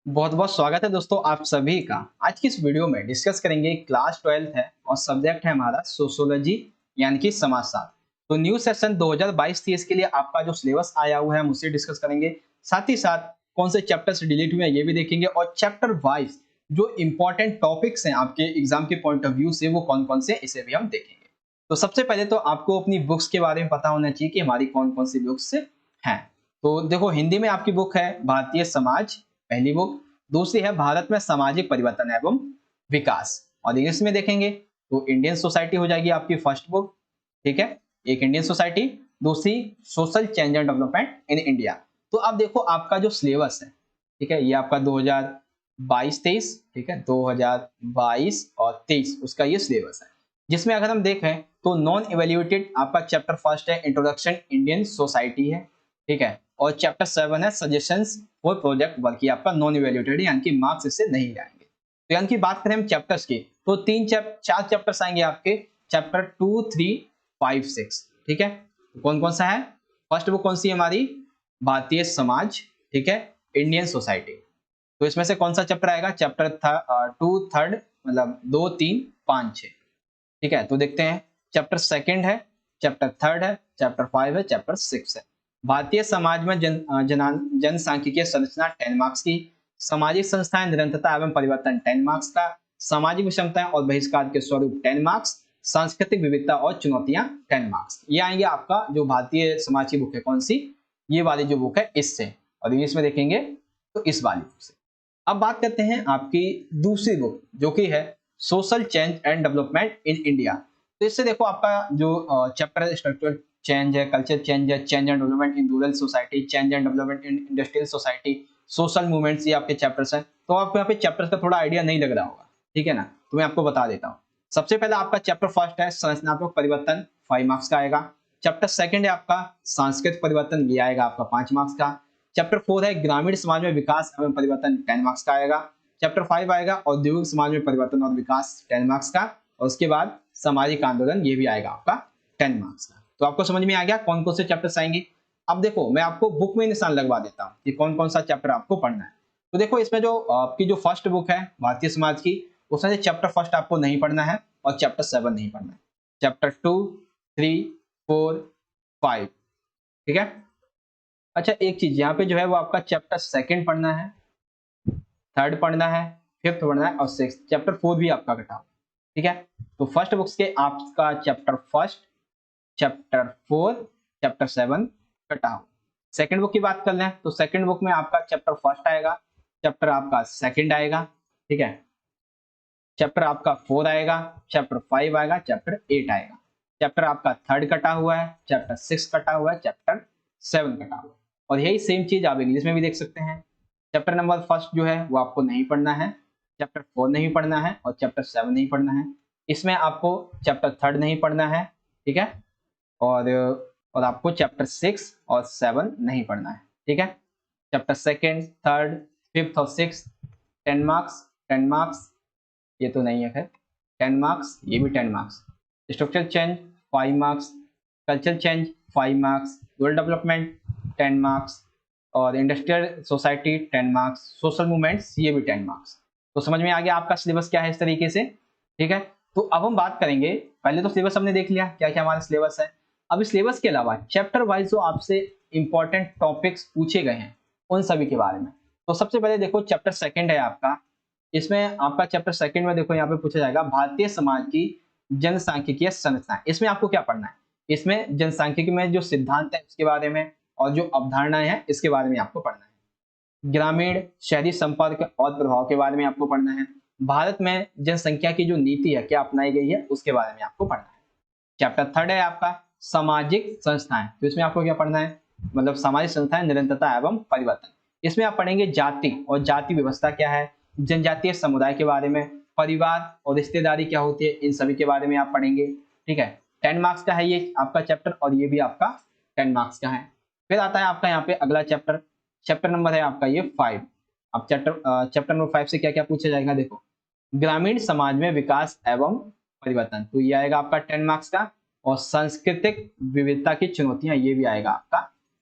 बहुत बहुत स्वागत है दोस्तों आप सभी का। आज की इस वीडियो में डिस्कस करेंगे क्लास 12th है और सब्जेक्ट है हमारा सोशियोलॉजी यानी कि समाजशास्त्र। तो न्यू सेशन 2022-23 के लिए आपका जो सिलेबस आया हुआ है हम उससे डिस्कस करेंगे। साथ ही साथ कौन से चैप्टर्स डिलीट हुए हैं ये भी देखेंगे और चैप्टर वाइज जो इंपॉर्टेंट टॉपिक्स हैं आपके एग्जाम के पॉइंट ऑफ व्यू से वो कौन कौन से इसे भी हम देखेंगे। तो सबसे पहले तो आपको अपनी बुक्स के बारे में पता होना चाहिए कि हमारी कौन कौन सी बुक्स हैं। तो देखो हिंदी में आपकी बुक है भारतीय समाज, पहली बुक। दूसरी है भारत में सामाजिक परिवर्तन एवं विकास। और इंग्लिश में देखेंगे तो इंडियन सोसाइटी हो जाएगी आपकी फर्स्ट बुक। ठीक है, एक इंडियन सोसाइटी, दूसरी social change and development in India. तो अब देखो आपका जो सिलेबस है, ठीक है, ये आपका 2022-23, ठीक है, 2022 और 23 उसका ये सिलेबस है। जिसमें अगर हम देखें तो नॉन इवेल्युएटेड आपका चैप्टर फर्स्ट है इंट्रोडक्शन इंडियन सोसाइटी है, ठीक है, और चैप्टर 7 है सजेशंस फॉर प्रोजेक्ट वर्क, ये आपका नॉन इवेल्युएटेड यानी कि मार्क्स इससे नहीं जाएंगे। तो यानी कि बात करें हम चैप्टर्स की तो चार चैप्टर्स आएंगे आपके, चैप्टर 2, 3, 5, 6। ठीक है, तो कौन कौन सा है? फर्स्ट बुक कौन सी है हमारी? भारतीय समाज, ठीक है, इंडियन सोसाइटी। तो इसमें से कौन सा चैप्टर आएगा? चैप्टर 2 थर्ड, मतलब 2, 3, 5, 6। ठीक है, तो देखते हैं। चैप्टर सेकंड है, चैप्टर थर्ड है, चैप्टर 5 है, चैप्टर 6 है। भारतीय समाज में जनसांख्यिकीय संरचना 10 मार्क्स की, सामाजिक संस्थाएं निरंतरता एवं परिवर्तन 10 मार्क्स का, सामाजिक विषमताएं और बहिष्कार के स्वरूप 10 मार्क्स, सांस्कृतिक विविधता और चुनौतियां 10 मार्क्स। ये आएंगे आपका जो भारतीय समाज की बुक है कौन सी, ये वाली जो बुक है इससे। और इंग्लिश में देखेंगे तो इस वाली बुक से। अब बात करते हैं आपकी दूसरी बुक जो कि है social change and development in India. तो इससे देखो आपका जो चैप्टर है स्ट्रक्चरल चेंज है, कल्चर चेंज है, change and development in rural society, change and development in industrial society, social movements, ये आपके चैप्टर्स हैं। तो आपको यहाँ पे चैप्टर्स का थोड़ा आइडिया नहीं लग रहा होगा, ठीक है ना, तो मैं आपको बता देता हूँ। सबसे पहले आपका चैप्टर फर्स्ट है संरचनात्मक परिवर्तन, 5 मार्क्स का आएगा। चैप्टर सेकंड है आपका सांस्कृतिक परिवर्तन, ये आएगा आपका 5 मार्क्स का। चैप्टर 4 है ग्रामीण समाज में विकास एवं परिवर्तन, 10 मार्क्स का आएगा। चैप्टर 5 आएगा औद्योगिक समाज में परिवर्तन और विकास, 10 मार्क्स का। और उसके बाद सामाजिक आंदोलन, ये भी आएगा आपका 10 मार्क्स का। तो आपको समझ में आ गया कौन कौन से चैप्टर्स आएंगे। अब देखो मैं आपको बुक में निशान लगवा देता हूँ कि कौन कौन सा चैप्टर आपको पढ़ना है। तो देखो इसमें जो आपकी जो फर्स्ट बुक है भारतीय समाज की, उसमें से चैप्टर फर्स्ट आपको नहीं पढ़ना है और चैप्टर 7 नहीं पढ़ना है। चैप्टर 2, 3, 4, 5, ठीक है। अच्छा एक चीज यहाँ पे जो है वो आपका चैप्टर सेकंड पढ़ना है, थर्ड पढ़ना है, फिफ्थ पढ़ना है और सिक्स। चैप्टर 4 भी आपका कटा हुआ, ठीक है। तो फर्स्ट बुक्स के आपका चैप्टर फर्स्ट, चैप्टर 4, चैप्टर 7 कटा हुआ। सेकंड बुक की बात कर लें तो सेकंड बुक में आपका चैप्टर फर्स्ट आएगा, चैप्टर आपका सेकंड आएगा, ठीक है, चैप्टर आपका 4 आएगा, चैप्टर 5 आएगा, चैप्टर 8 आएगा। चैप्टर आपका थर्ड कटा हुआ है, चैप्टर 6 कटा हुआ है, चैप्टर 7 कटा हुआ है। और यही सेम चीज आप इंग्लिश में भी देख सकते हैं। चैप्टर नंबर फर्स्ट जो है वो आपको नहीं पढ़ना है, चैप्टर 4 नहीं पढ़ना है और चैप्टर 7 नहीं पढ़ना है। इसमें आपको चैप्टर थर्ड नहीं पढ़ना है, ठीक है, और और आपको चैप्टर 6 और 7 नहीं पढ़ना है, ठीक है। चैप्टर सेकंड, थर्ड, फिफ्थ और सिक्स 10 मार्क्स, 10 मार्क्स, ये तो नहीं है खैर, 10 मार्क्स, ये भी 10 marks. Structural change 5 marks, culture change 5 marks, rural development 10 marks और industrial society 10 marks, social movements ये भी 10 मार्क्स। तो समझ में आ गया आपका सिलेबस क्या है इस तरीके से, ठीक है। तो अब हम बात करेंगे, पहले तो सिलेबस हमने देख लिया क्या क्या हमारा सिलेबस है। अब इस सिलेबस के अलावा चैप्टर वाइज जो आपसे इंपॉर्टेंट टॉपिक्स पूछे गए हैं उन सभी के बारे में। तो सबसे पहले देखो चैप्टर सेकंड है आपका, इसमें आपका चैप्टर सेकंड में देखो यहाँ पे पूछा जाएगा भारतीय समाज की जनसांख्यिकीय संरचना। इसमें आपको क्या पढ़ना है? इसमें जनसांख्यिकी में जो सिद्धांत है उसके बारे में और जो अवधारणाएं हैं इसके बारे में आपको पढ़ना है। ग्रामीण शहरी संपर्क और प्रभाव के बारे में आपको पढ़ना है। भारत में जनसंख्या की जो नीति है क्या अपनाई गई है उसके बारे में आपको पढ़ना है। चैप्टर थर्ड है आपका सामाजिक संस्थाएं, तो इसमें आपको क्या पढ़ना है? मतलब सामाजिक संस्थाएं निरंतरता एवं परिवर्तन। इसमें आप पढ़ेंगे जाति और जाति व्यवस्था क्या है, जनजातीय समुदाय के बारे में, परिवार और रिश्तेदारी क्या होती है, इन सभी के बारे में आप पढ़ेंगे, ठीक है। 10 मार्क्स का है ये आपका चैप्टर और ये भी आपका 10 मार्क्स का है। फिर आता है आपका यहाँ पे अगला चैप्टर, चैप्टर नंबर है आपका ये 5। अब चैप्टर नंबर 5 से क्या क्या पूछा जाएगा देखो, ग्रामीण समाज में विकास एवं परिवर्तन, तो ये आएगा आपका 10 मार्क्स का। और सांस्कृतिक विविधता की चुनौतियां, ये भी आएगा आपका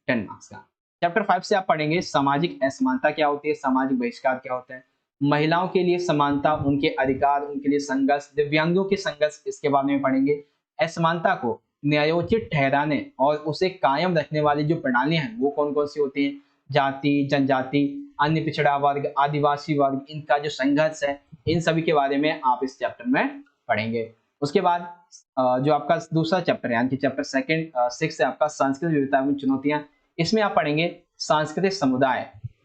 10 मार्क्स का। चैप्टर 5 से आप पढ़ेंगे सामाजिक असमानता क्या होती है, सामाजिक बहिष्कार क्या होता है, महिलाओं के लिए समानता, उनके अधिकार, उनके लिए संघर्ष, दिव्यांगों के संघर्ष, इसके बारे में पढ़ेंगे। असमानता को न्यायोचित ठहराने और उसे कायम रखने वाली जो प्रणालियां हैं वो कौन कौन सी होती हैं, जाति, जनजाति, अन्य पिछड़ा वर्ग, आदिवासी वर्ग, इनका जो संघर्ष है, इन सभी के बारे में आप इस चैप्टर में पढ़ेंगे। उसके बाद जो आपका दूसरा चैप्टर है यानी कि चैप्टर सेकंड 6 है आपका सांस्कृतिक विविधता एवं चुनौतियां। इसमें आप पढ़ेंगे सांस्कृतिक समुदाय,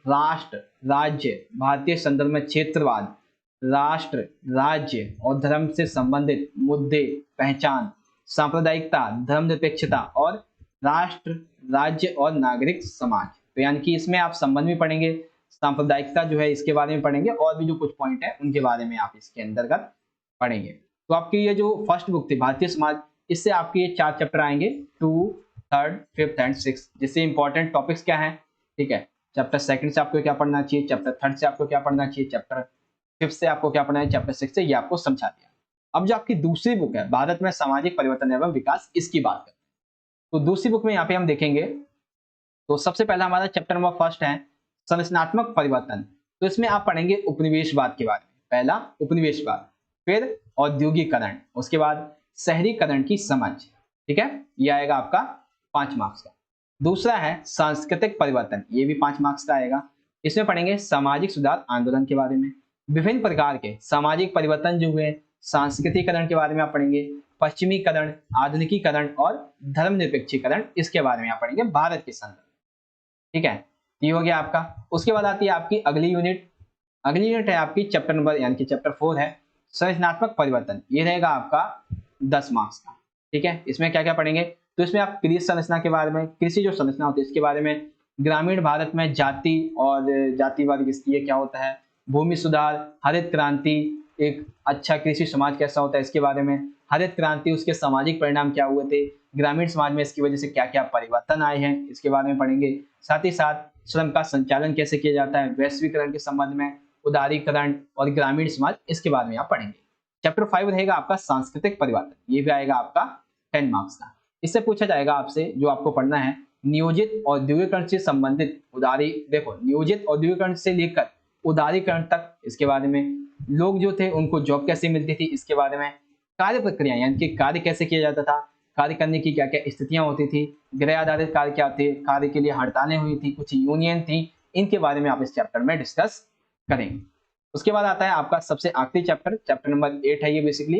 राष्ट्र, राज्य, भारतीय संदर्भ में क्षेत्रवाद, राष्ट्र, राज्य और धर्म से संबंधित मुद्दे, पहचान, सांप्रदायिकता, धर्मनिरपेक्षता और राष्ट्र, राज्य और नागरिक समाज। तो यानी कि इसमें आप संबंध भी पढ़ेंगे, सांप्रदायिकता जो है इसके बारे में पढ़ेंगे और भी जो कुछ पॉइंट है उनके बारे में आप इसके अंतर्गत पढ़ेंगे। तो आपकी ये जो फर्स्ट बुक थी भारतीय समाज, इससे आपके ये 4 चैप्टर आएंगे, 2, 3, 5 एंड 6, जिससे इंपॉर्टेंट टॉपिक्स क्या है, ठीक है। चैप्टर सेकंड से आपको क्या पढ़ना चाहिए, चैप्टर थर्ड से आपको क्या पढ़ना चाहिए, चैप्टर 5 से आपको क्या पढ़ना है, चैप्टर 6 से, ये आपको समझा दिया। अब जो आपकी दूसरी बुक है भारत में सामाजिक परिवर्तन एवं विकास, इसकी बात करें तो दूसरी बुक में यहाँ पे हम देखेंगे तो सबसे पहला हमारा चैप्टर नंबर फर्स्ट है संरचनात्मक परिवर्तन। तो इसमें आप पढ़ेंगे उपनिवेशवाद के बारे में, पहला उपनिवेशवाद, फिर औद्योगिकरण, उसके बाद शहरीकरण की समझ, ठीक है, ये आएगा आपका 5 मार्क्स का। दूसरा है सांस्कृतिक परिवर्तन, ये भी 5 मार्क्स का आएगा। इसमें पढ़ेंगे सामाजिक सुधार आंदोलन के बारे में, विभिन्न प्रकार के सामाजिक परिवर्तन जो हुए, सांस्कृतिकरण के बारे में आप पढ़ेंगे, पश्चिमीकरण, आधुनिकीकरण और धर्मनिरपेक्षीकरण, इसके बारे में आप पढ़ेंगे भारत के संदर्भ, ठीक है। ये हो गया आपका। उसके बाद आती है आपकी अगली यूनिट, अगली यूनिट है आपकी चैप्टर नंबर यानी कि चैप्टर 4 है संरचनात्मक परिवर्तन, ये रहेगा आपका 10 मार्क्स का, ठीक है। इसमें क्या क्या पढ़ेंगे, तो इसमें आप कृषि संरचना के बारे में, कृषि जो संरचना होती है इसके बारे में, ग्रामीण भारत में जाति और जातिवाद ये क्या होता है, भूमि सुधार, हरित क्रांति, एक अच्छा कृषि समाज कैसा होता है इसके बारे में, हरित क्रांति उसके सामाजिक परिणाम क्या हुए थे, ग्रामीण समाज में इसकी वजह से क्या क्या परिवर्तन आए हैं इसके बारे में पढ़ेंगे। साथ ही साथ श्रम का संचालन कैसे किया जाता है, वैश्वीकरण के संबंध में, उदारीकरण और ग्रामीण समाज, इसके बारे में आप पढ़ेंगे। चैप्टर 5 रहेगा आपका सांस्कृतिक परिवर्तन, ये भी आएगा आपका 10 मार्क्स का। इससे पूछा जाएगा आपसे, जो आपको पढ़ना है, नियोजित औद्योगिकरण से संबंधित देखो नियोजित औद्योगिकरण से लेकर उदारीकरण तक, इसके बारे में, लोग जो थे उनको जॉब कैसे मिलती थी इसके बारे में, कार्य प्रक्रिया यानी कि कार्य कैसे किया जाता था, कार्य करने की क्या क्या स्थितियां होती थी, गृह आधारित कार्य क्या थे, कार्य के लिए हड़तालें हुई थी, कुछ यूनियन थी, इनके बारे में आप इस चैप्टर में डिस्कस करेंगे। उसके बाद आता है आपका सबसे आखिरी चैप्टर, चैप्टर नंबर 8 है ये बेसिकली।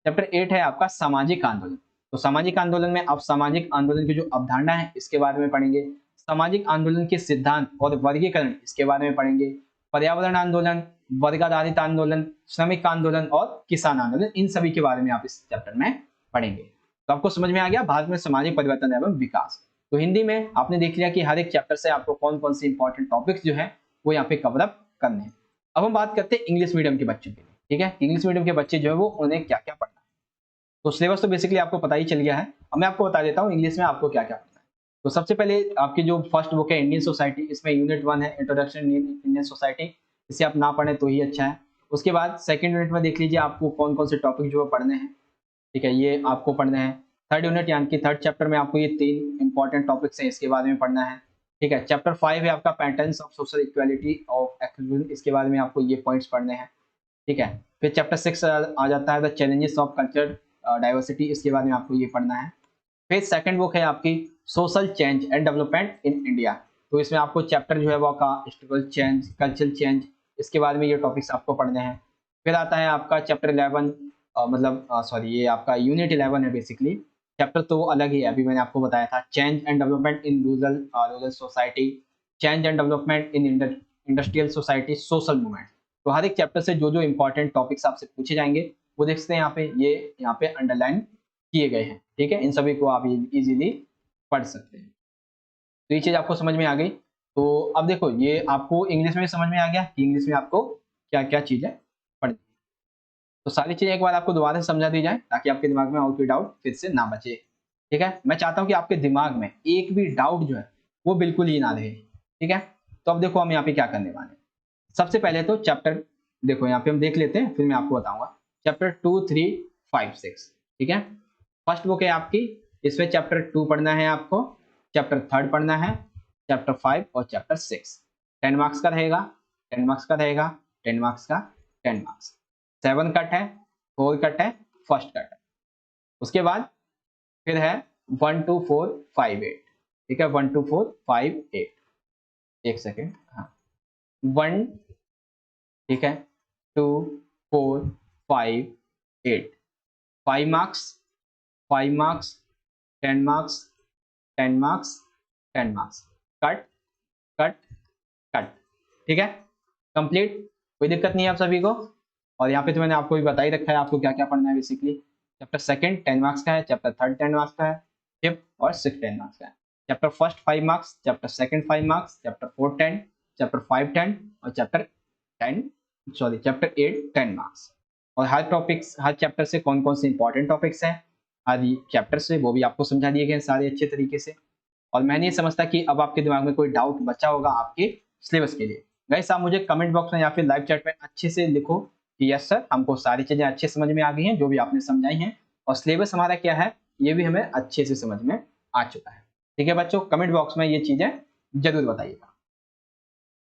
चैप्टर 8 है आपका सामाजिक आंदोलन। तो सामाजिक आंदोलन में आप सामाजिक आंदोलन की जो अवधारणा है इसके बारे में पढ़ेंगे, सामाजिक आंदोलन के सिद्धांत और वर्गीकरण इसके बारे में पढ़ेंगे, पर्यावरण आंदोलन, वर्ग आधारित आंदोलन, श्रमिक आंदोलन और किसान आंदोलन, इन सभी के बारे में आप इस चैप्टर में पढ़ेंगे। तो आपको समझ में आ गया भारत में सामाजिक परिवर्तन एवं विकास। तो हिंदी में आपने देख लिया कि हर एक चैप्टर से आपको कौन कौन से इंपॉर्टेंट टॉपिक्स जो है वो यहाँ पे कवर अप करने हैं। अब हम बात करते हैं इंग्लिश मीडियम के बच्चों के लिए, ठीक है। इंग्लिश मीडियम के बच्चे जो है वो उन्हें क्या क्या पढ़ना है, तो सिलेबस तो बेसिकली आपको पता ही चल गया है। अब मैं आपको बता देता हूँ इंग्लिश में आपको क्या क्या पढ़ना है। तो सबसे पहले आपकी जो फर्स्ट बुक है इंडियन सोसाइटी, इसमें यूनिट 1 है इंट्रोडक्शन इंडियन सोसाइटी, इसे आप ना पढ़े तो ही अच्छा है। उसके बाद सेकंड यूनिट में देख लीजिए आपको कौन कौन से टॉपिक जो है पढ़ने हैं, ठीक है, ये आपको पढ़ने हैं। थर्ड यूनिट यानी कि थर्ड चैप्टर में आपको ये 3 इंपॉर्टेंट टॉपिक्स हैं, इसके बारे में पढ़ना है, ठीक है। चैप्टर 5 है आपका patterns of social equality of exclusion, इसके बारे में आपको ये पॉइंट्स पढ़ने हैं, ठीक है। फिर चैप्टर 6 आ जाता है the challenges of culture diversity, इसके बारे में आपको ये पढ़ना है। फिर सेकंड बुक है आपकी social change and development in India, तो इसमें आपको चैप्टर जो है वो का हिस्टोरिकल चेंज, कल्चरल चेंज, इसके बारे में ये टॉपिक्स आपको पढ़ने हैं। फिर आता है आपका चैप्टर 11 ये आपका यूनिट 11 है बेसिकली, चैप्टर तो अलग ही है, अभी मैंने आपको बताया था, change and development in rural society, change and development in industrial society, social movement. तो हर एक चैप्टर से जो जो इंपॉर्टेंट टॉपिक्स आपसे पूछे जाएंगे वो देखते हैं यहाँ पे अंडरलाइन किए गए हैं, ठीक है। इन सभी को आप इजीली पढ़ सकते हैं। तो ये चीज आपको समझ में आ गई। तो अब देखो ये आपको इंग्लिश में समझ में आ गया कि इंग्लिश में आपको क्या क्या चीजें पढ़नी, तो सारी चीजें एक बार आपको दोबारा से समझा दी जाए ताकि आपके दिमाग में और कोई डाउट फिर से ना बचे, ठीक है। मैं चाहता हूं कि आपके दिमाग में एक भी डाउट जो है वो बिल्कुल ही ना रहे, ठीक है। तो अब देखो हम यहाँ पे क्या करने वाले हैं। सबसे पहले तो चैप्टर देखो यहाँ पे हम देख लेते हैं, फिर मैं आपको बताऊंगा। चैप्टर 2, 3, 5, 6, ठीक है। फर्स्ट बुक है आपकी, इसमें चैप्टर 2 पढ़ना है आपको, चैप्टर 3 पढ़ना है, चैप्टर 5 और चैप्टर 6। 10 मार्क्स का रहेगा, 10 मार्क्स का रहेगा, 10 मार्क्स का, 10 मार्क्स। 7 कट है, 4 कट है, फर्स्ट कट है। उसके बाद फिर है 1 2 4 5 8। ठीक है, 1 2 4 5 8। एक सेकेंड, हाँ, 1, ठीक है, 2 4 5 8। 5 marks, 5 marks, 10 marks, 10 marks, 10 marks, cut cut cut. ठीक है, कंप्लीट, कोई दिक्कत नहीं है आप सभी को। और यहाँ पे तो मैंने आपको भी बता ही रखा है आपको क्या क्या पढ़ना है बेसिकली। चैप्टर सेकंड 10 मार्क्स का है, चैप्टर थर्ड 10 मार्क्स का है, फिफ्थ और सिक्स 10 मार्क्स का है। Chapter first 5 marks, chapter second 5 marks, chapter 4 10, chapter 5 10 और चैप्टर 10 सॉरी चैप्टर 8 10 मार्क्स। और हर टॉपिक्स, हर चैप्टर से कौन कौन से इंपॉर्टेंट टॉपिक्स हैं हर चैप्टर से, वो भी आपको समझा दिए गए सारे अच्छे तरीके से। और मैं नहीं समझता कि अब आपके दिमाग में कोई डाउट बचा होगा आपके सिलेबस के लिए। गाइस आप मुझे कमेंट बॉक्स में या फिर लाइव चैट में अच्छे से लिखो कि यस सर, हमको सारी चीजें अच्छे समझ में आ गई हैं जो भी आपने समझाई हैं, और सिलेबस हमारा क्या है ये भी हमें अच्छे से समझ में आ चुका है। ठीक है बच्चों, कमेंट बॉक्स में ये चीजें जरूर बताइएगा।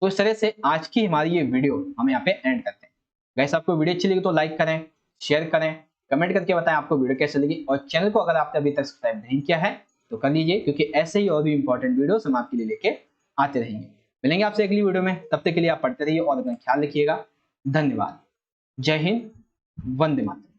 तो इस तरह से आज की हमारी ये वीडियो हम यहाँ पे एंड करते हैं। गाइस आपको वीडियो अच्छी लगी तो लाइक करें, शेयर करें, कमेंट करके बताएं आपको वीडियो कैसे लगी, और चैनल को अगर आपने अभी तक सब्सक्राइब नहीं किया है तो कर लीजिए, क्योंकि ऐसे ही और भी इंपॉर्टेंट वीडियोस हम आपके लिए लेके आते रहेंगे। मिलेंगे आपसे अगली वीडियो में, तब तक के लिए आप पढ़ते रहिए और अपना ख्याल रखिएगा। धन्यवाद। जय हिंद, वंदे मातरम।